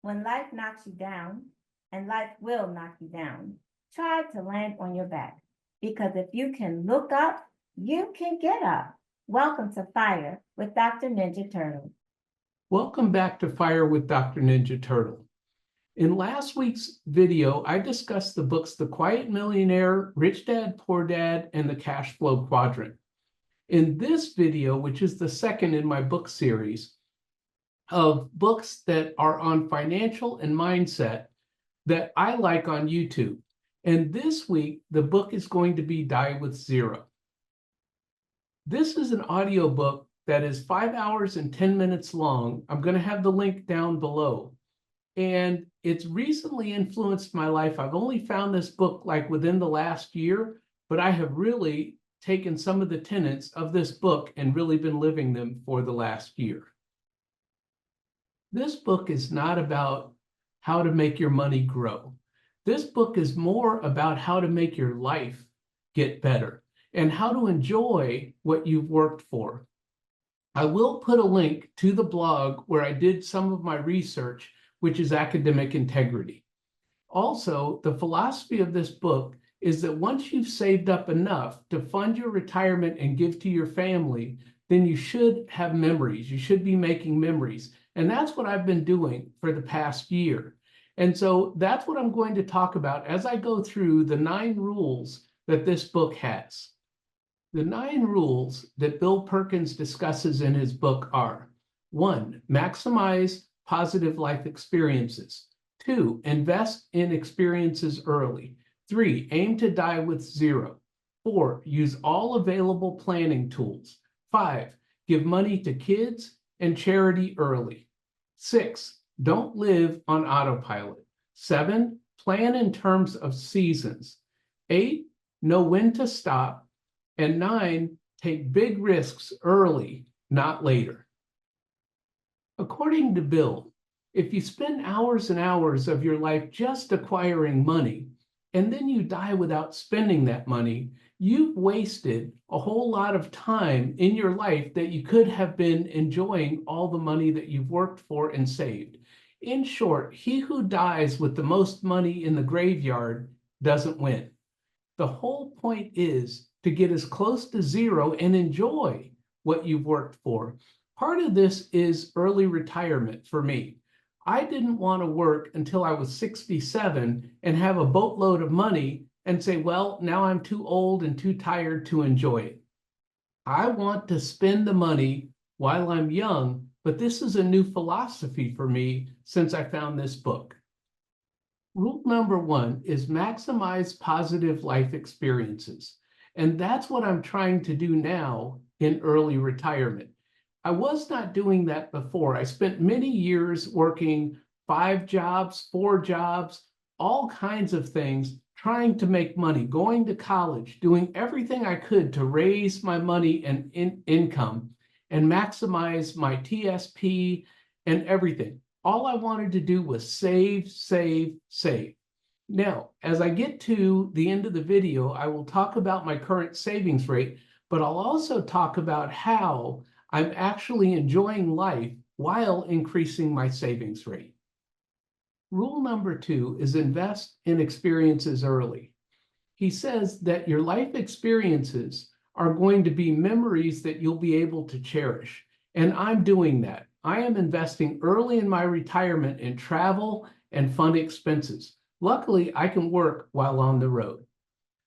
When life knocks you down, and life will knock you down, try to land on your back. Because if you can look up, you can get up. Welcome to Fire with Dr. Ninja Turtle. Welcome back to Fire with Dr. Ninja Turtle. In last week's video, I discussed the books The Quiet Millionaire, Rich Dad, Poor Dad, and the Cashflow Quadrant. In this video, which is the second in my book series of books that are on financial and mindset that I like on YouTube. And this week, the book is going to be Die with Zero. This is an audiobook that is 5 hours and 10 minutes long. I'm going to have the link down below. And it's recently influenced my life. I've only found this book like within the last year, but I have really taken some of the tenets of this book and really been living them for the last year. This book is not about how to make your money grow. This book is more about how to make your life get better and how to enjoy what you've worked for. I will put a link to the blog where I did some of my research, which is academic integrity. Also, the philosophy of this book is that once you've saved up enough to fund your retirement and give to your family, then you should have memories. You should be making memories. And that's what I've been doing for the past year. And so that's what I'm going to talk about as I go through the 9 rules that this book has. The 9 rules that Bill Perkins discusses in his book are: 1, maximize positive life experiences. 2, invest in experiences early. 3, aim to die with zero. 4, use all available planning tools. 5, give money to kids and charity early. 6, don't live on autopilot. 7, plan in terms of seasons. 8, know when to stop. And 9, take big risks early, not later. According to Bill, if you spend hours and hours of your life just acquiring money, and then you die without spending that money, you've wasted a whole lot of time in your life that you could have been enjoying all the money that you've worked for and saved. In short, he who dies with the most money in the graveyard doesn't win. The whole point is to get as close to zero and enjoy what you've worked for. Part of this is early retirement for me. I didn't want to work until I was 67 and have a boatload of money and say, well, now I'm too old and too tired to enjoy it. I want to spend the money while I'm young, but this is a new philosophy for me since I found this book. Rule number 1 is maximize positive life experiences. And that's what I'm trying to do now in early retirement. I was not doing that before. I spent many years working 5 jobs, 4 jobs, all kinds of things, trying to make money, going to college, doing everything I could to raise my money and income and maximize my TSP and everything. All I wanted to do was save, save, save. Now, as I get to the end of the video, I will talk about my current savings rate, but I'll also talk about how I'm actually enjoying life while increasing my savings rate. Rule number 2 is invest in experiences early. He says that your life experiences are going to be memories that you'll be able to cherish. And I'm doing that. I am investing early in my retirement in travel and fun expenses. Luckily, I can work while on the road.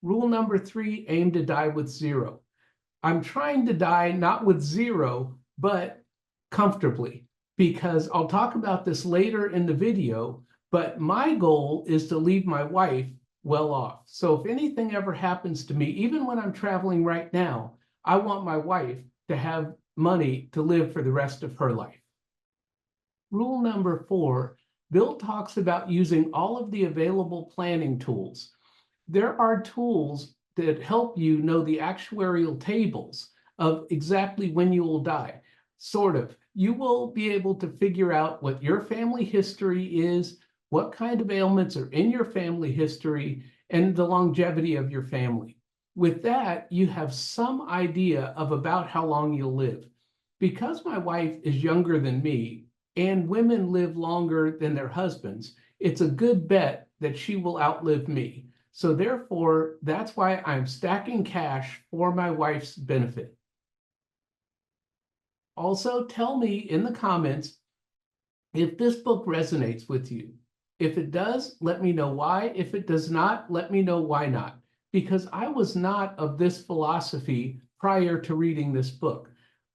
Rule number 3, aim to die with zero. I'm trying to die not with zero, but comfortably, because I'll talk about this later in the video, but my goal is to leave my wife well off. So if anything ever happens to me, even when I'm traveling right now, I want my wife to have money to live for the rest of her life. Rule number 4, Bill talks about using all of the available planning tools. There are tools that help you know the actuarial tables of exactly when you will die. Sort of. You will be able to figure out what your family history is, what kind of ailments are in your family history, and the longevity of your family. With that, you have some idea of about how long you'll live. Because my wife is younger than me, and women live longer than their husbands, it's a good bet that she will outlive me. So therefore, that's why I'm stacking cash for my wife's benefit. Also, tell me in the comments if this book resonates with you. If it does, let me know why. If it does not, let me know why not. Because I was not of this philosophy prior to reading this book.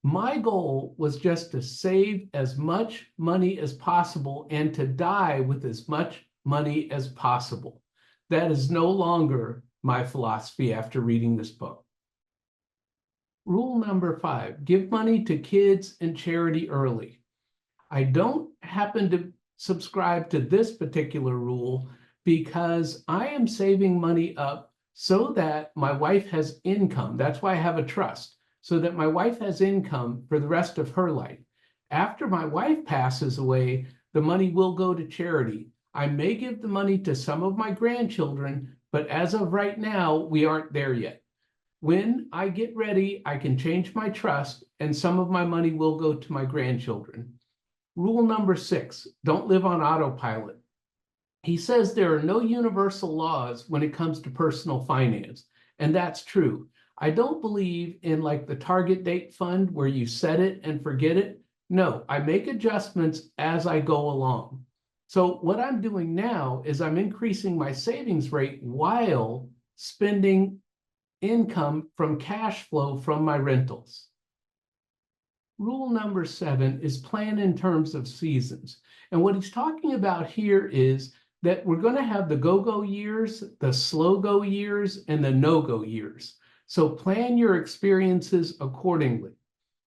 My goal was just to save as much money as possible and to die with as much money as possible. That is no longer my philosophy after reading this book. Rule number 5, give money to kids and charity early. I don't happen to subscribe to this particular rule because I am saving money up so that my wife has income. That's why I have a trust, so that my wife has income for the rest of her life. After my wife passes away, the money will go to charity. I may give the money to some of my grandchildren, but as of right now, we aren't there yet. When I get ready, I can change my trust and some of my money will go to my grandchildren. Rule number 6, don't live on autopilot. He says there are no universal laws when it comes to personal finance, and that's true. I don't believe in like the target date fund where you set it and forget it. No, I make adjustments as I go along. So what I'm doing now is I'm increasing my savings rate while spending income from cash flow from my rentals. Rule number 7 is plan in terms of seasons. And what he's talking about here is that we're going to have the go-go years, the slow-go years, and the no-go years. So plan your experiences accordingly.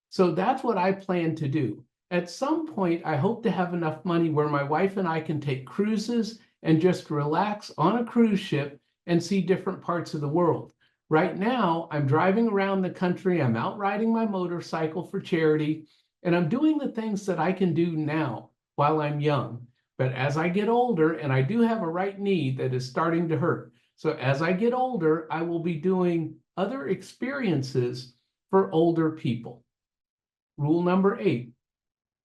So that's what I plan to do. At some point, I hope to have enough money where my wife and I can take cruises and just relax on a cruise ship and see different parts of the world. Right now, I'm driving around the country, I'm out riding my motorcycle for charity, and I'm doing the things that I can do now while I'm young. But as I get older, and I do have a right knee that is starting to hurt, so as I get older, I will be doing other experiences for older people. Rule number 8,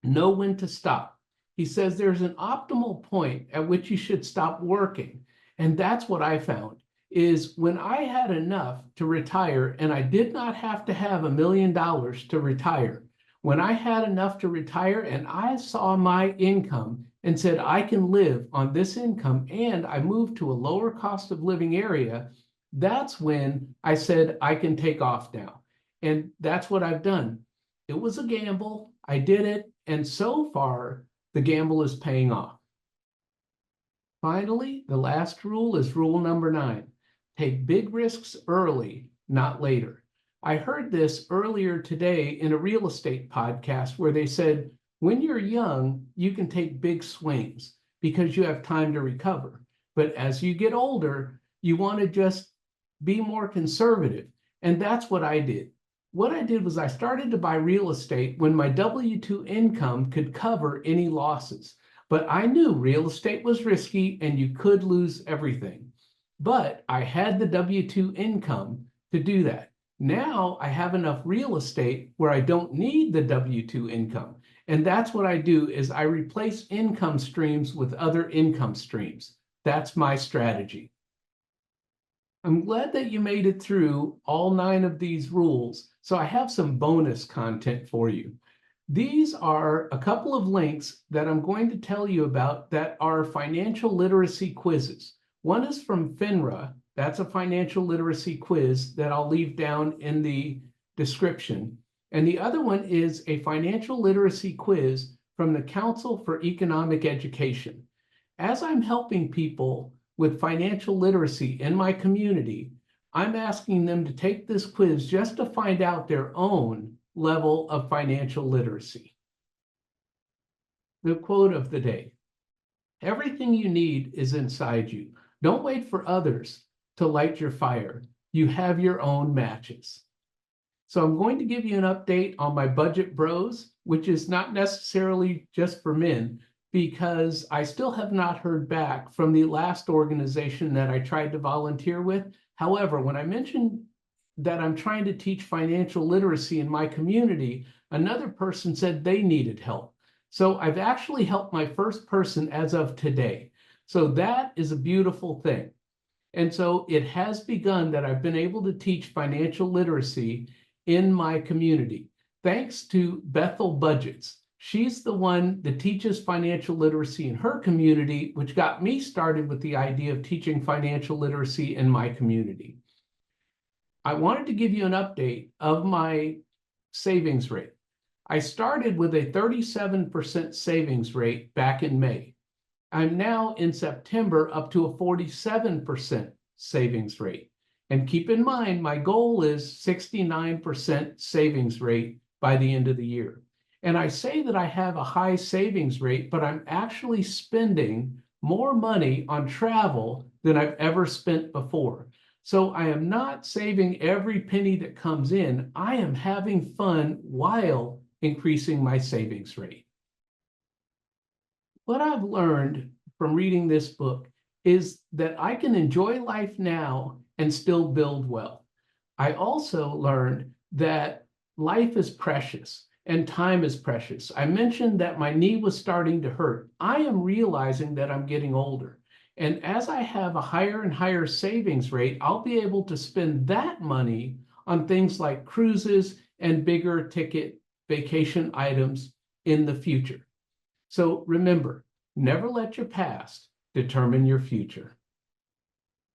know when to stop. He says there's an optimal point at which you should stop working, and that's what I found. Is when I had enough to retire and I did not have to have $1 million to retire. When I had enough to retire and I saw my income and said, I can live on this income and I moved to a lower cost of living area, that's when I said, I can take off now. And that's what I've done. It was a gamble. I did it. And so far, the gamble is paying off. Finally, the last rule is rule number 9. Take big risks early, not later. I heard this earlier today in a real estate podcast where they said, when you're young, you can take big swings because you have time to recover. But as you get older, you want to just be more conservative. And that's what I did. What I did was I started to buy real estate when my W-2 income could cover any losses. But I knew real estate was risky and you could lose everything. But I had the W-2 income to do that. Now I have enough real estate where I don't need the W-2 income. And that's what I do is I replace income streams with other income streams. That's my strategy. I'm glad that you made it through all 9 of these rules. So I have some bonus content for you. These are a couple of links that I'm going to tell you about that are financial literacy quizzes. One is from FINRA. That's a financial literacy quiz that I'll leave down in the description. And the other one is a financial literacy quiz from the Council for Economic Education. As I'm helping people with financial literacy in my community, I'm asking them to take this quiz just to find out their own level of financial literacy. The quote of the day: everything you need is inside you. Don't wait for others to light your fire. You have your own matches. So I'm going to give you an update on my Budget Bros, which is not necessarily just for men, because I still have not heard back from the last organization that I tried to volunteer with. However, when I mentioned that I'm trying to teach financial literacy in my community, another person said they needed help. So I've actually helped my first person as of today. So that is a beautiful thing. And so it has begun that I've been able to teach financial literacy in my community, thanks to Bethel Budgets. She's the one that teaches financial literacy in her community, which got me started with the idea of teaching financial literacy in my community. I wanted to give you an update of my savings rate. I started with a 37% savings rate back in May. I'm now in September up to a 47% savings rate. And keep in mind, my goal is 69% savings rate by the end of the year. And I say that I have a high savings rate, but I'm actually spending more money on travel than I've ever spent before. So I am not saving every penny that comes in. I am having fun while increasing my savings rate. What I've learned from reading this book is that I can enjoy life now and still build wealth. I also learned that life is precious and time is precious. I mentioned that my knee was starting to hurt. I am realizing that I'm getting older. And as I have a higher and higher savings rate, I'll be able to spend that money on things like cruises and bigger ticket vacation items in the future. So remember, never let your past determine your future.